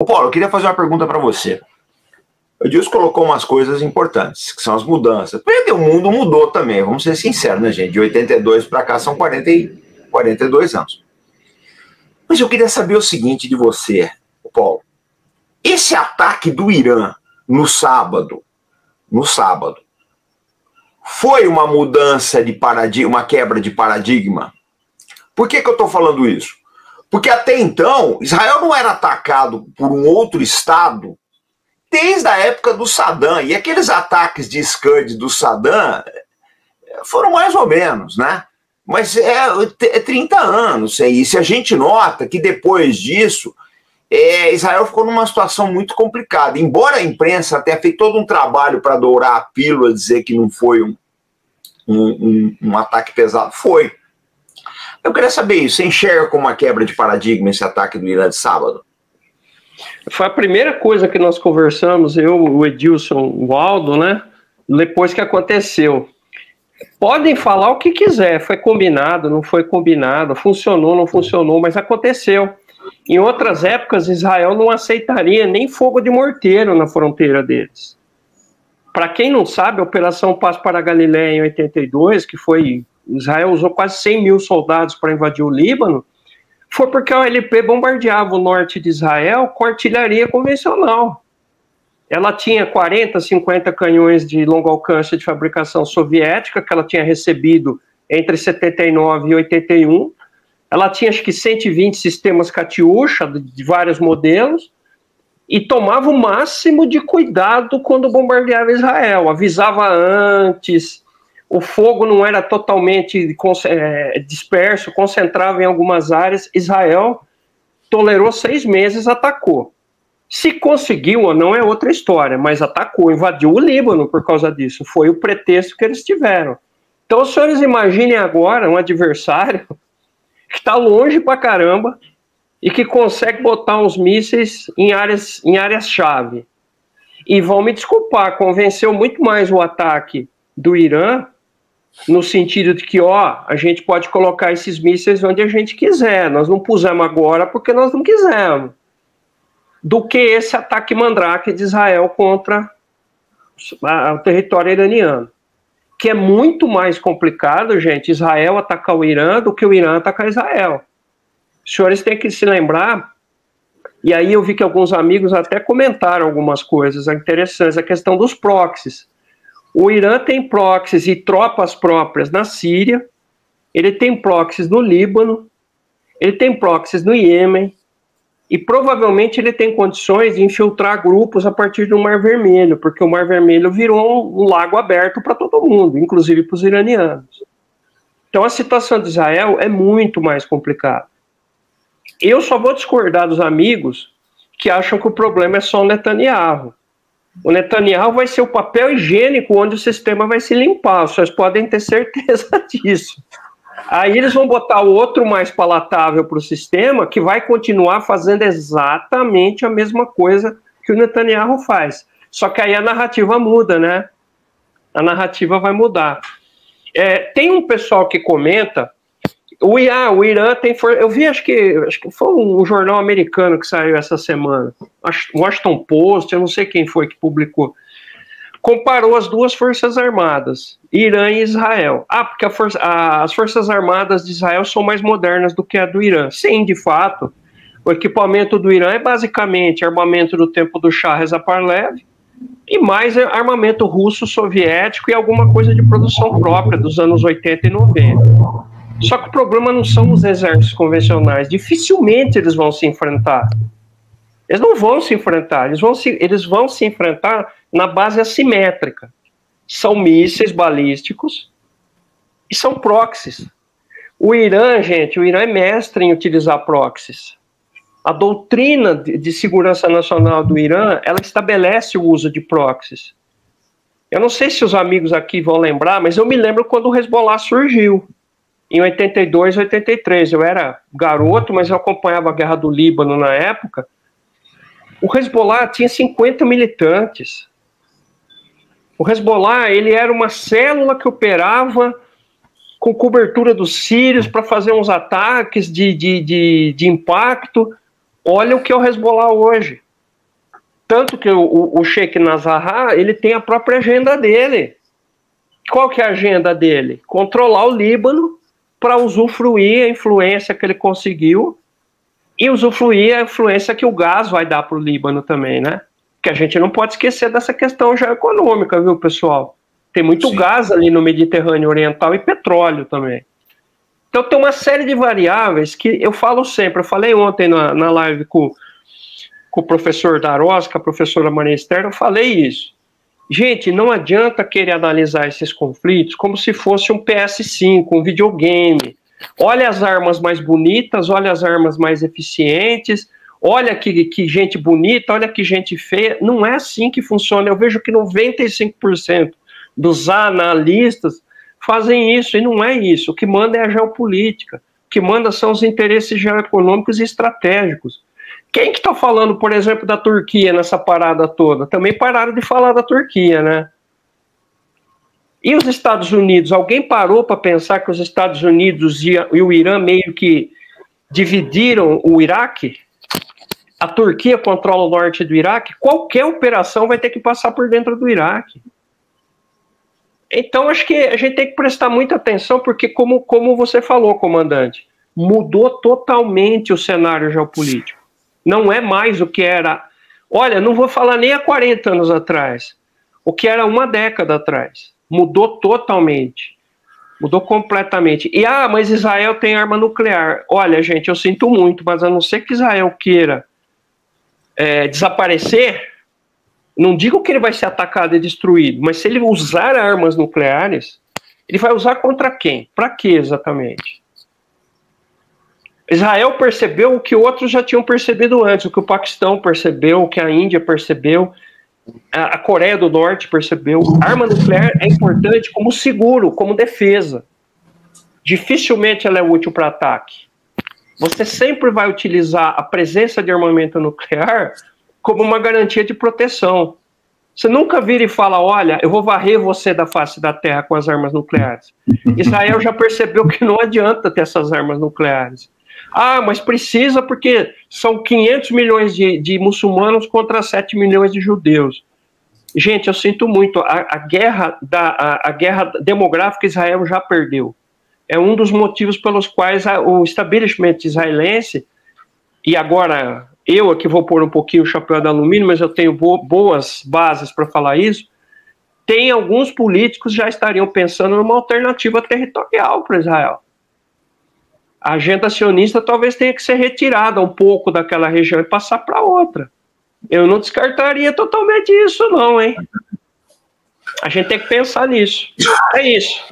Ô Paulo, eu queria fazer uma pergunta para você. O Edilson colocou umas coisas importantes, que são as mudanças. Porque o mundo mudou também, vamos ser sinceros, né, gente? De 82 para cá são 42 anos. Mas eu queria saber o seguinte de você, Paulo. Esse ataque do Irã no sábado, foi uma mudança de paradigma, uma quebra de paradigma? Por que eu estou falando isso? Porque até então, Israel não era atacado por um outro Estado desde a época do Saddam. E aqueles ataques de Scud do Saddam foram mais ou menos, né? Mas é 30 anos. E se a gente nota que depois disso, Israel ficou numa situação muito complicada. Embora a imprensa tenha feito todo um trabalho para dourar a pílula, dizer que não foi um ataque pesado, foi. Eu queria saber isso. Você enxerga como uma quebra de paradigma esse ataque do Irã de sábado? Foi a primeira coisa que nós conversamos, eu, o Edilson, o Aldo, né? Depois que aconteceu. Podem falar o que quiser, foi combinado, não foi combinado, funcionou, não funcionou, mas aconteceu. Em outras épocas, Israel não aceitaria nem fogo de morteiro na fronteira deles. Para quem não sabe, a Operação Paz para a Galileia em 82, que foi... Israel usou quase 100 mil soldados para invadir o Líbano, foi porque a OLP bombardeava o norte de Israel com artilharia convencional. Ela tinha 40, 50 canhões de longo alcance de fabricação soviética, que ela tinha recebido entre 79 e 81. Ela tinha, acho que, 120 sistemas Katyusha, de vários modelos, e tomava o máximo de cuidado quando bombardeava Israel. Avisava antes, o fogo não era totalmente disperso, concentrava em algumas áreas. Israel tolerou 6 meses, atacou. Se conseguiu ou não é outra história, mas atacou, invadiu o Líbano por causa disso. Foi o pretexto que eles tiveram. Então, os senhores imaginem agora um adversário que está longe pra caramba e que consegue botar uns mísseis em áreas-chave. E vão me desculpar, convenceu muito mais o ataque do Irã, no sentido de que, a gente pode colocar esses mísseis onde a gente quiser, nós não pusemos agora porque nós não quisemos, do que esse ataque mandrake de Israel contra o território iraniano, que é muito mais complicado, gente, Israel atacar o Irã do que o Irã atacar Israel. Os senhores têm que se lembrar, e aí eu vi que alguns amigos até comentaram algumas coisas interessantes, a questão dos proxies. O Irã tem proxies e tropas próprias na Síria, ele tem proxies no Líbano, ele tem proxies no Iêmen, e provavelmente ele tem condições de infiltrar grupos a partir do Mar Vermelho, porque o Mar Vermelho virou um lago aberto para todo mundo, inclusive para os iranianos. Então a situação de Israel é muito mais complicada. Eu só vou discordar dos amigos que acham que o problema é só o Netanyahu. O Netanyahu vai ser o papel higiênico onde o sistema vai se limpar, vocês podem ter certeza disso. Aí eles vão botar o outro mais palatável para o sistema, que vai continuar fazendo exatamente a mesma coisa que o Netanyahu faz. Só que aí a narrativa muda, né? A narrativa vai mudar. Tem um pessoal que comenta, o Irã tem... Eu vi, acho que foi um jornal americano que saiu essa semana, Washington Post, eu não sei quem foi que publicou, comparou as duas forças armadas, Irã e Israel. Porque as forças armadas de Israel são mais modernas do que a do Irã. Sim, de fato, o equipamento do Irã é basicamente armamento do tempo do Shah Reza Pahlavi e mais armamento russo, soviético e alguma coisa de produção própria dos anos 80 e 90. Só que o problema não são os exércitos convencionais, dificilmente eles vão se enfrentar. Eles não vão se enfrentar, eles vão se enfrentar na base assimétrica. São mísseis balísticos e são proxies. O Irã, gente, o Irã é mestre em utilizar proxies. A doutrina de segurança nacional do Irã, ela estabelece o uso de proxies. Eu não sei se os amigos aqui vão lembrar, mas eu me lembro quando o Hezbollah surgiu, em 82, 83. Eu era garoto, mas eu acompanhava a Guerra do Líbano na época. O Hezbollah tinha 50 militantes. O Hezbollah, ele era uma célula que operava com cobertura dos sírios para fazer uns ataques de impacto. Olha o que é o Hezbollah hoje. Tanto que o Sheikh Nasrallah, ele tem a própria agenda dele. Qual que é a agenda dele? Controlar o Líbano para usufruir a influência que ele conseguiu e usufruir a influência que o gás vai dar para o Líbano também, né? Que a gente não pode esquecer dessa questão geoeconômica, viu, pessoal? Tem muito gás ali no Mediterrâneo Oriental e petróleo também. Então tem uma série de variáveis que eu falo sempre. Eu falei ontem na live com o professor Darós, com a professora Maria Esther, eu falei isso. Gente, não adianta querer analisar esses conflitos como se fosse um PS5, um videogame. Olha as armas mais bonitas, olha as armas mais eficientes, olha que gente bonita, olha que gente feia. Não é assim que funciona. Eu vejo que 95% dos analistas fazem isso, e não é isso. O que manda é a geopolítica. O que manda são os interesses geoeconômicos e estratégicos. Quem que está falando, por exemplo, da Turquia nessa parada toda? Também pararam de falar da Turquia, né? E os Estados Unidos? Alguém parou para pensar que os Estados Unidos e o Irã meio que dividiram o Iraque? A Turquia controla o norte do Iraque? Qualquer operação vai ter que passar por dentro do Iraque. Então, acho que a gente tem que prestar muita atenção, porque, como você falou, comandante, mudou totalmente o cenário geopolítico. Não é mais o que era... Olha, não vou falar nem há 40 anos atrás. O que era uma década atrás. Mudou totalmente. Mudou completamente. E, mas Israel tem arma nuclear. Olha, gente, eu sinto muito, mas a não ser que Israel queira desaparecer, não digo que ele vai ser atacado e destruído, mas se ele usar armas nucleares, ele vai usar contra quem? Para quê exatamente? Israel percebeu o que outros já tinham percebido antes, o que o Paquistão percebeu, o que a Índia percebeu, a Coreia do Norte percebeu. A arma nuclear é importante como seguro, como defesa. Dificilmente ela é útil para ataque. Você sempre vai utilizar a presença de armamento nuclear como uma garantia de proteção. Você nunca vira e fala, olha, eu vou varrer você da face da terra com as armas nucleares. Israel já percebeu que não adianta ter essas armas nucleares. Mas precisa porque são 500 milhões de muçulmanos contra 7 milhões de judeus. Gente, eu sinto muito. A guerra demográfica Israel já perdeu. É um dos motivos pelos quais o establishment israelense, e agora eu aqui vou pôr um pouquinho o chapéu de alumínio, mas eu tenho boas bases para falar isso, tem alguns políticos já estariam pensando numa alternativa territorial para Israel. A agenda sionista talvez tenha que ser retirada um pouco daquela região e passar para outra. Eu não descartaria totalmente isso não, hein? A gente tem que pensar nisso. É isso.